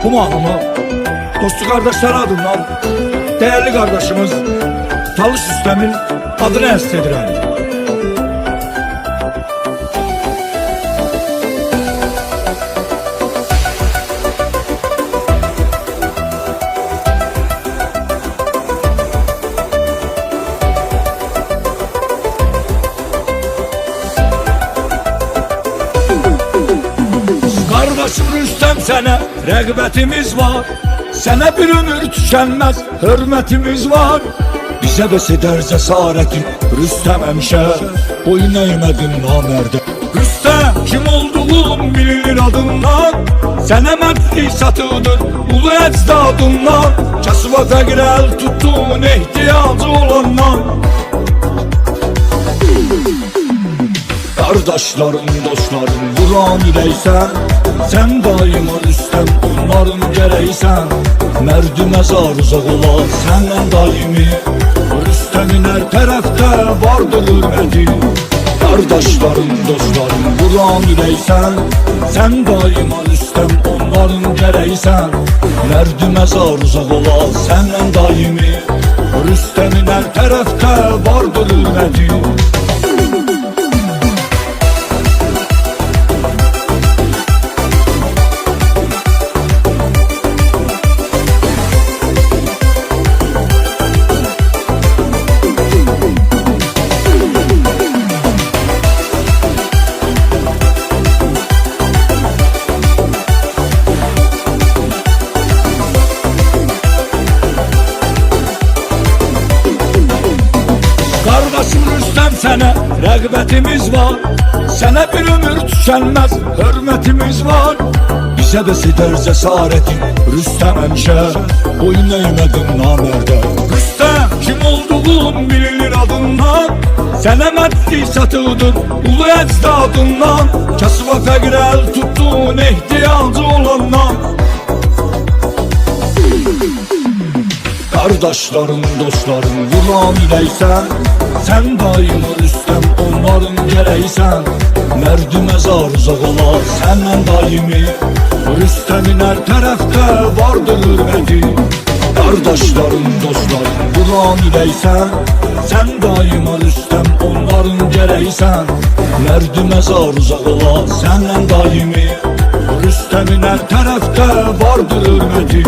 Bu mahnımı dostu kardeşler adından değerli kardeşimiz Talış Rüstem'in adına est edirəm. Kardeşim Rüstem, sənə rəğbətimiz var, sənə bir ömür tükənməz hörmətimiz var. Bizə bəs edər cəsarətin Rüstem həmişə, boyun əymədin namərdə. Rüstem kim olduğun bilinir adından, sənə mərdlik satıdır ulu əcdadından. Kasıba fəqirə əl tutduğun ehtiyacı olandan. Kardeşlerim, dostlarım, vuran ürəksən, sən daima Rüstem, onların gərəksən. Mərdi məzar uzaq olar səndən daimi, Rüstemin hər tərəfdə vardır hürməti. Kardeşlerim, dostlarım, vuran ürəksən, sən daima Rüstem, onların gərəksən. Mərdi məzar uzaq olar səndən daimi, Rüstemin hər tərəfdə vardır hürməti. Kardeşim Rüstem, sənə rəğbətimiz var, sənə bir ömür tükənməz hörmətimiz var. Bizə bəs edər cəsarətin Rüstem həmişə, boyun əymədin namərdə. Rüstem kim olduğun bilinir adından, sənə mərdlik satıdır ulu əcdadından. Kasıba fəqirə əl tutduğun ehtiyacı olandan. Kardeşlerim, dostlarım, vuran ürəksən, sən daima Rüstem, onların gərəksən. Mərdi məzar uzaq olar səndən daimi, Rüstemin hər tərəfdə vardır hürməti. Kardeşlerim, dostlarım, vuran ürəksən, sən daima Rüstem, onların gərəksən. Mərdi məzar uzaq olar səndən daimi, Rüstemin hər tərəfdə vardır hürməti.